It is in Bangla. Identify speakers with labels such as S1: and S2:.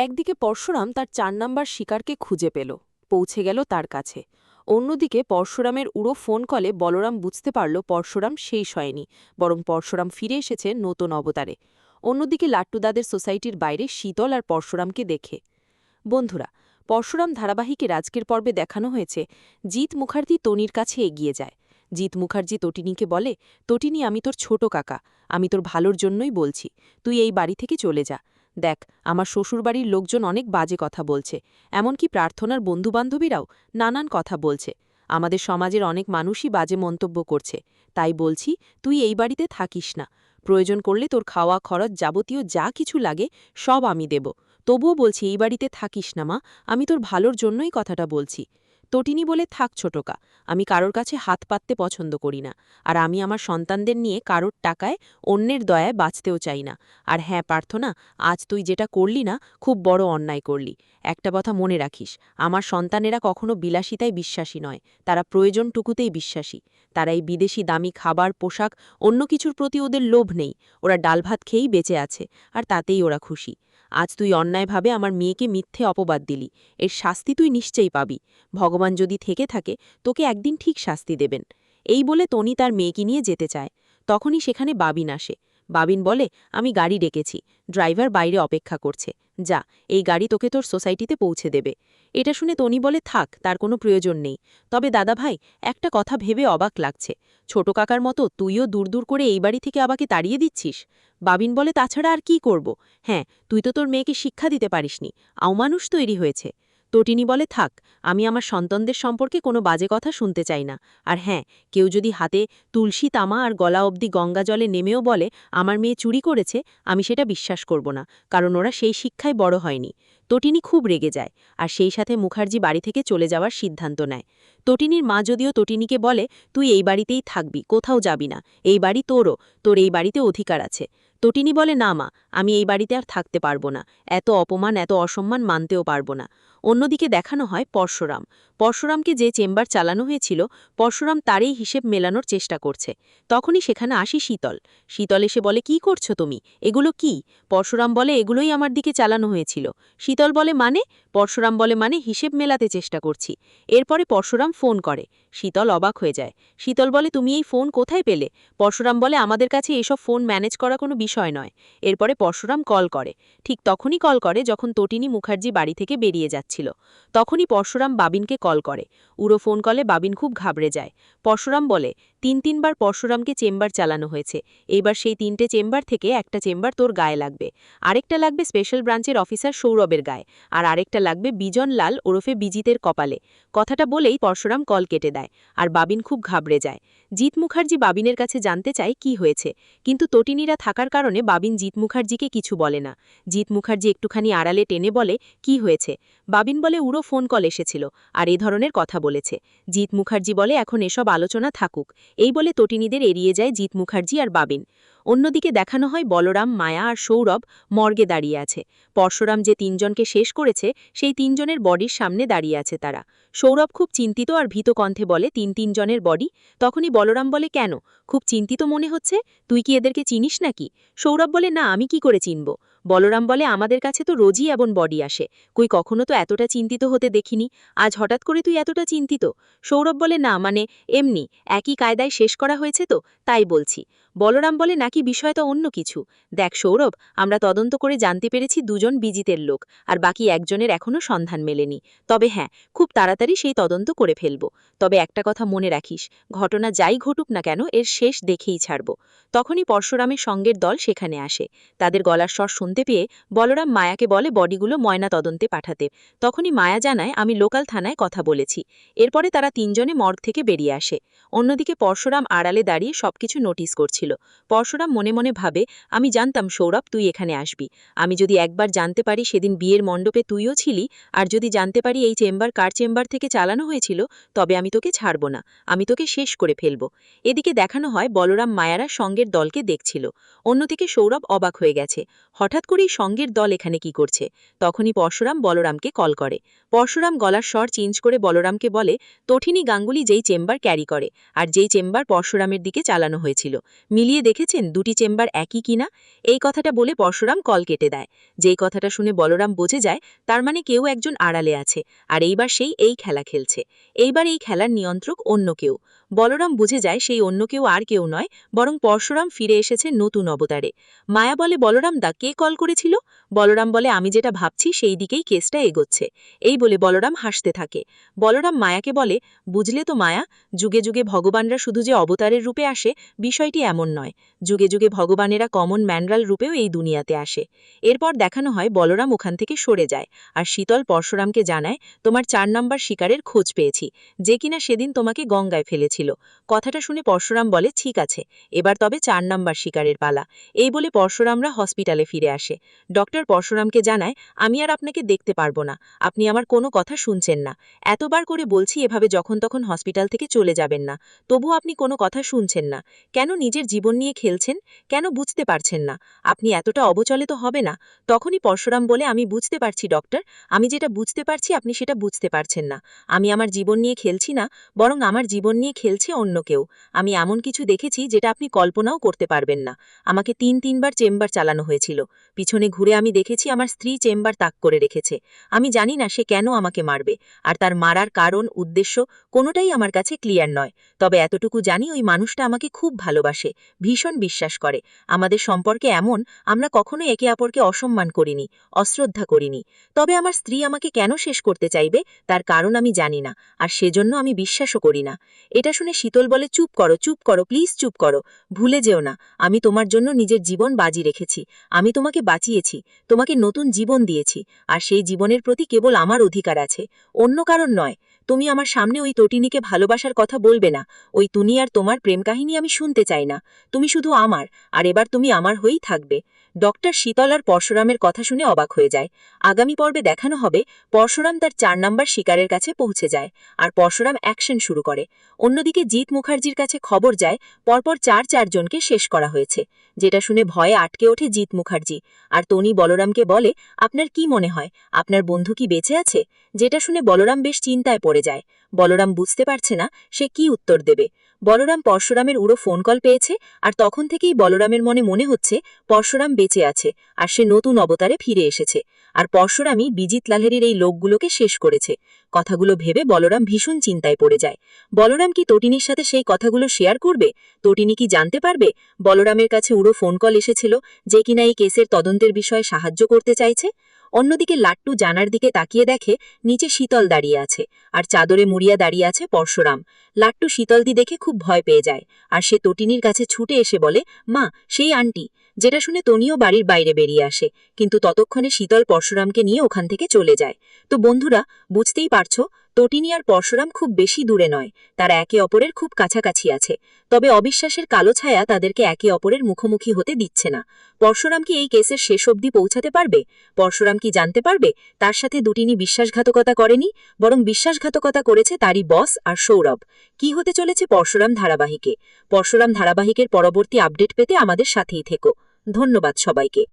S1: একদিকে পরশুরাম তার ৪ নাম্বার শিকারকে খুঁজে পেল, পৌঁছে গেল তার কাছে। অন্যদিকে পরশুরামের উড়ো ফোন কলে বলরাম বুঝতে পারল পরশুরাম শেষ হয়নি, বরং পরশুরাম ফিরে এসেছে নতুন অবতারে। অন্যদিকে লাট্টুদাদের সোসাইটির বাইরে শীতল আর পরশুরামকে দেখে। বন্ধুরা, পরশুরাম ধারাবাহিকের আজকের পর্বে দেখানো হয়েছে জিৎ মুখার্জি তনির কাছে এগিয়ে যায়। জিৎ মুখার্জি তটিনীকে বলে, তটিনী, আমি তোর ছোট কাকা, আমি তোর ভালোর জন্যই বলছি, তুই এই বাড়ি থেকে চলে যা। দেখ, আমার শ্বশুরবাড়ির লোকজন অনেক বাজে কথা বলছে, এমনকি প্রার্থনার বন্ধুবান্ধবীরাও নানান কথা বলছে। আমাদের সমাজের অনেক মানুষই বাজে মন্তব্য করছে, তাই বলছি তুই এই বাড়িতে থাকিস না। প্রয়োজন করলে তোর খাওয়া খরচ যাবতীয় যা কিছু লাগে সব আমি দেব, তবুও বলছি এই বাড়িতে থাকিস না মা, আমি তোর ভালোর জন্যই কথাটা বলছি। তটিনী বলে, থাক ছোটকা, আমি কারোর কাছে হাত পাততে পছন্দ করি না, আর আমি আমার সন্তানদের নিয়ে কারোর টাকায় অন্যের দয়ায় বাঁচতেও চাই না। আর হ্যাঁ প্রার্থনা, আজ তুই যেটা করলি না, খুব বড় অন্যায় করলি। একটা কথা মনে রাখিস, আমার সন্তানেরা কখনো বিলাসিতায় বিশ্বাসী নয়, তারা প্রয়োজনটুকুতেই বিশ্বাসী। তারা এই বিদেশি দামি খাবার পোশাক অন্য কিছুর প্রতি ওদের লোভ নেই, ওরা ডাল ভাত খেয়েই বেঁচে আছে, আর তাতেই ওরা খুশি। আজ তুই অন্যায়ভাবে আমার মেয়েকে মিথ্যে অপবাদ দিলি, এর শাস্তি তুই নিশ্চয়ই পাবি। ভগবান যদি থেকে থাকে তোকে একদিন ঠিক শাস্তি দেবেন। এই বলে তনি তার মেয়েকে নিয়ে যেতে চায়। তখনই সেখানে বাবিন আসে। বাবিন বলে, আমি গাড়ি ডেকেছি, ড্রাইভার বাইরে অপেক্ষা করছে, যা, এই গাড়ি তোকে তোর সোসাইটিতে পৌঁছে দেবে। এটা শুনে তনি বলে, থাক, তার কোনো প্রয়োজন নেই। তবে দাদা ভাই, একটা কথা ভেবে অবাক লাগছে, ছোট কাকার মতো তুইও দূর দূর করে এই বাড়ি থেকে আমাকে তাড়িয়ে দিচ্ছিস। বাবিন বলে, তাছাড়া আর কি করব? হ্যাঁ, তুই তো তোর মেয়েকে শিক্ষা দিতে পারিসনি, আওমানুষ তৈরি হয়েছে। তটিনী বলে, থাক, আমি আমার সন্তানদের সম্পর্কে কোনো বাজে কথা শুনতে চাই না। আর হ্যাঁ, কেউ যদি হাতে তুলসী তামা আর গলা অবধি গঙ্গা জলে নেমেও বলে আমার মেয়ে চুরি করেছে, আমি সেটা বিশ্বাস করব না, কারণ ওরা সেই শিক্ষায় বড় হয়নি। তটিনী খুব রেগে যায়, আর সেই সাথে মুখার্জি বাড়ি থেকে চলে যাওয়ার সিদ্ধান্ত নেয়। তটিনীর মা যদিও তটিনীকে বলে, তুই এই বাড়িতেই থাকবি, কোথাও যাবি না, এই বাড়ি তোরও, তোর এই বাড়িতে অধিকার আছে। তটিনী বলে, না মা, আমি এই বাড়িতে আর থাকতে পারবো না, এত অপমান এত অসম্মান মানতেও পারবো না। অন্যদিকে দেখানো হয় পরশুরাম। পরশুরামকে যে চেম্বার চালানো হয়েছিল, পরশুরাম তারই হিসেব মেলানোর চেষ্টা করছে। তখনই সেখানে আসি শীতল। শীতল এসে বলে, কি করছো তুমি, এগুলো কি? পরশুরাম বলে, এগুলোই আমার দিকে চালানো হয়েছিল। শীতল বলে, মানে? পরশুরাম বলে, মানে হিসেব মেলাতে চেষ্টা করছি। এরপরে পরশুরাম ফোন করে। শীতল অবাক হয়ে যায়। শীতল বলে, তুমি এই ফোন কোথায় পেলে? পরশুরাম বলে, আমাদের কাছে এসব ফোন ম্যানেজ করা কোনো বিষয় নয়। এরপরে পরশুরাম কল করে। ঠিক তখনই কল করে যখন তটিনী মুখার্জি বাড়ি থেকে বেরিয়ে যাচ্ছিল। তখনই পরশুরাম বাবিনকে কল করে। উড়ো ফোন কলে বাবিন খুব ঘাবড়ে যায়। পরশুরাম বলে, ৩বার পরশুরামকে চেম্বার চালানো হয়েছে, এইবার সেই ৩টে চেম্বার থেকে একটা চেম্বার তোর গায়ে লাগবে, আরেকটা লাগবে স্পেশাল ব্রাঞ্চের অফিসার সৌরভের গায়ে, আর আরেকটা লাগবে বিজন লাল ওরফে বিজিতের কপালে। কথাটা বলেই পরশুরাম কল কেটে দেয়, আর বাবিন খুব ঘাবড়ে যায়। জিৎ মুখার্জি বাবিনের কাছে জানতে চায় কি হয়েছে, কিন্তু তটিনীরা থাকার কারণে বাবিন জিৎ মুখার্জিকে কিছু বলে না। জিৎ মুখার্জি একটুখানি আড়ালে টেনে বলে, কি হয়েছে? বাবিন বলে, উড়ো ফোন কল এসেছিল, আর এই ধরনের কথা বলেছে। জিৎ মুখার্জি বলে, এখন এসব আলোচনা থাকুক। এই বলে তটিনীদের এড়িয়ে যায় জিৎ মুখার্জি আর বাবিন। অন্যদিকে দেখানো হয় বলরাম, মায়া আর সৌরভ মর্গে দাঁড়িয়ে আছে। পরশুরাম যে ৩জনকে শেষ করেছে, সেই ৩জনের বডির সামনে দাঁড়িয়ে আছে তারা। সৌরভ খুব চিন্তিত আর ভীত কণ্ঠে বলে, ৩জনের বডি? তখনই বলরাম বলে, কেন, খুব চিন্তিত মনে হচ্ছে, তুই কি এদেরকে চিনিস নাকি? সৌরভ বলে, না, আমি কি করে চিনব? বলরাম বলে, আমাদের কাছে তো রোজই এমন বডি আসে, কই কখনো তো এতটা চিন্তিত হতে দেখিনি, আজ হঠাৎ করে তুই এতটা চিন্তিত? সৌরভ বলে, না মানে এমনি, একই কায়দায় শেষ করা হয়েছে তো, তাই বলছি। বলরাম বলে, নাকি বিষয়টা অন্য কিছু? দেখ সৌরভ, আমরা তদন্ত করে জানতে পেরেছি ২জন বিজিতের লোক, আর বাকি একজনের এখনও সন্ধান মেলেনি। তবে হ্যাঁ, খুব তাড়াতাড়ি সেই তদন্ত করে ফেলব। তবে একটা কথা মনে রাখিস, ঘটনা যাই ঘটুক না কেন, এর শেষ দেখেই ছাড়ব। তখনই পরশুরামের সঙ্গের দল সেখানে আসে। তাদের গলার স্বর শুনতে পেয়ে বলরাম মায়াকে বলে বডিগুলো ময়না তদন্তে পাঠাতে। তখনই মায়া জানায়, আমি লোকাল থানায় কথা বলেছি। এরপরে তারা ৩জনে মর্গ থেকে বেরিয়ে আসে। অন্যদিকে পরশুরাম আড়ালে দাঁড়িয়ে সবকিছু নোটিস করছিল। পরশুরাম মনে মনে ভাবে, আমি জানতাম সৌরভ তুই এখানে আসবি। আমি যদি একবার জানতে পারি সেদিন বিয়ের মণ্ডপে তুইও ছিলি, আর যদি জানতে পারি এই চেম্বার কার চেম্বার থেকে চালানো হয়েছিল, তবে আমি তোকে ছাড়ব না, আমি তোকে শেষ করে ফেলব। এদিকে দেখানো হয় বলরাম মায়ারা সঙ্গের দলকে দেখছিল। অন্যদিকে সৌরভ অবাক হয়ে গেছে, হঠাৎ করেই সঙ্গের দল এখানে কি করছে? তখনই পরশুরাম বলরামকে কল করে। পরশুরাম গলার স্বর চেঞ্জ করে বলরামকে বলে, তটিনী গাঙ্গুলি যেই চেম্বার ক্যারি করে, আর যেই চেম্বার পরশুরামের দিকে চালানো হয়েছিল, মিলিয়ে দেখেছেন দুটি চেম্বার একই কিনা? এই কথাটা বলে পরশুরাম কল কেটে দেয়। যেই কথাটা শুনে বলরাম বুঝে যায় তার মানে কেউ একজন আড়ালে আছে, আর এইবার সেই এই খেলা খেলছে। এইবার এই খেলার নিয়ন্ত্রক অন্য কেউ। বলরাম বুঝে যায় সেই অন্য কেউ আর কেউ নয়, বরং পরশুরাম ফিরে এসেছে নতুন অবতারে। মায়া বলে, বলরাম দা, কে কল করেছিল? বলরাম বলে, আমি যেটা ভাবছি সেই দিকেই কেসটা এগোচ্ছে। এই বলে বলরাম হাসতে থাকে। বলরাম মায়াকে বলে, বুঝলে তো মায়া, যুগে যুগে ভগবানরা শুধু যে অবতারের রূপে আসে বিষয়টি এমন নয়, যুগে যুগে ভগবানেরা কমন ম্যানরাল রূপেও এই দুনিয়াতে আসে। এরপর দেখানো হয় বলরাম ওখান থেকে সরে যায়, আর শীতল পরশুরামকে জানায়, তোমার 4 নম্বর শিকারের খোঁজ পেয়েছি, যে কিনা সেদিন তোমাকে গঙ্গায় ফেলেছিল। কথাটা শুনে পরশুরাম বলে, ঠিক আছে, এবার তবে 4 নম্বর শিকারের পালা। এই বলে পরশুরামরা হসপিটালে ফিরে আসে। ডক্টর পরশুরামকে জানায়, আমি আর আপনাকে দেখতে পারবো না, আপনি আমার কোনো কথা শুনছেন না। এতবার করে বলছি এভাবে যখন তখন হসপিটাল থেকে চলে যাবেন না, তবু আপনি কোনো কথা শুনছেন না। কেন নিজের জীবন নিয়ে খেলছেন? কেন বুঝতে পারছেন না? আপনি এতটা অবচলিত হবে না। তখনই পরশুরাম বলে, আমি বুঝতে পারছি ডক্টর, আমি যেটা বুঝতে পারছি আপনি সেটা বুঝতে পারছেন না। আমি আমার জীবন নিয়ে খেলছি না, বরং আমার জীবন নিয়ে খেলছে অন্য কেউ। আমি এমন কিছু দেখেছি যেটা আপনি কল্পনাও করতে পারবেন না। আমাকে 3-3বার চেম্বার চালানো হয়েছিল। পিছনে ঘুরে আমি দেখেছি আমার স্ত্রী চেম্বার তাক করে রেখেছে। আমি জানি না সে কেন আমাকে মারবে, আর তার মারার কারণ, উদ্দেশ্য কোনোটাই আমার কাছে ক্লিয়ার নয়। তবে এতটুকু জানি ওই মানুষটা আমাকে খুব ভালোবাসে, ভীষণ বিশ্বাস করে। আমাদের সম্পর্কে এমন, আমরা কখনো একে অপরকে অসম্মান করিনি, অশ্রদ্ধা করিনি। তবে আমার স্ত্রী আমাকে কেন শেষ করতে চাইবে তার কারণ আমি জানি না, আর সেজন্য আমি বিশ্বাসও করি না। এটা শুনে শীতল বলে, চুপ করো, চুপ করো, প্লিজ চুপ করো। ভুলে যেও না, আমি তোমার জন্য নিজের জীবন বাজি রেখেছি। আমি তোমাকে বাঁচিয়েছি, তোমাকে নতুন জীবন দিয়েছি, আর সেই জীবনের প্রতি কেবল আমার অধিকার আছে, অন্য কারণ নয়। তুমি আমার সামনে ওই তটিনীকে ভালোবাসার কথা বলবে না। ওই তুমি আর তোমার প্রেম কাহিনী আমি শুনতে চাই না। তুমি শুধু আমার, আর এবার তুমি আমার হয়েই থাকবে। ডক্টর শীতল আর পরশুরামের কথা শুনে অবাক হয়ে যায়। আগামী পর্বে দেখানো হবে পরশুরাম তার 4 নম্বর শিকারের কাছে পৌঁছে যায়, আর পরশুরাম অ্যাকশন শুরু করে। অন্যদিকে জিৎ মুখার্জির কাছে খবর যায় পরপর 4 জনকে শেষ করা হয়েছে, যেটা শুনে ভয়ে আটকে ওঠে জিৎ মুখার্জি। আর টনি বলরামকে বলে, আপনার কি মনে হয়, আপনার বন্ধু কি বেঁচে আছে? যেটা শুনে বলরাম বেশ চিন্তায় পড়ে যায়। বলরাম বুঝতে পারছে না সে কি উত্তর দেবে। বলরাম পরশুরামের উড়ো ফোন কল পেয়েছে, আর তখন থেকেই বলরামের মনে হচ্ছে পরশুরাম বেঁচে আছে, আর সে নতুন অবতারে ফিরে এসেছে। আর পরশুরামই বিজিত লাহেরির এই লোকগুলোকে শেষ করেছে। কথাগুলো ভেবে বলরাম ভীষণ চিন্তায় পড়ে যায়। বলরাম কি তটিনীর সাথে সেই কথাগুলো শেয়ার করবে? তটিনী কি জানতে পারবে বলরামের কাছে উড়ো ফোন কল এসেছিল, যে কিনা এই কেসের তদন্তের বিষয়ে সাহায্য করতে চাইছে? অন্যদিকে লাট্টু জানার দিকে তাকিয়ে দেখে নিচে শীতল দাঁড়িয়ে আছে, আর চাদরে মুড়িয়া দাঁড়িয়ে আছে পরশুরাম। লাট্টু শীতলদি দেখে খুব ভয় পেয়ে যায়, আর সে তটিনীর কাছে ছুটে এসে বলে, মা, সেই আন্টি। যেটা শুনে তনিও বাড়ির বাইরে বেরিয়ে আসে, কিন্তু ততক্ষণে শীতল পরশুরামকে নিয়ে ওখান থেকে চলে যায়। তো বন্ধুরা, বুঝতেই পারছো, তটিনী আর পরশুরাম খুব বেশি দূরে নয়, তারা একে অপরের খুব কাছাকাছি আছে। তবে অবিশ্বাসের কালো ছায়া তাদেরকে একে অপরের মুখোমুখি হতে দিচ্ছে না। পরশুরাম কি এই কেসের শেষ অবধি পৌঁছাতে পারবে? পরশুরাম কি জানতে পারবে তার সাথে দুটিনি বিশ্বাসঘাতকতা করেনি, বরং বিশ্বাসঘাতকতা করেছে তারই বস আর সৌরভ? কি হতে চলেছে পরশুরাম ধারাবাহিকে? পরশুরাম ধারাবাহিকের পরবর্তী আপডেট পেতে আমাদের সাথেই থেকো। ধন্যবাদ সবাইকে।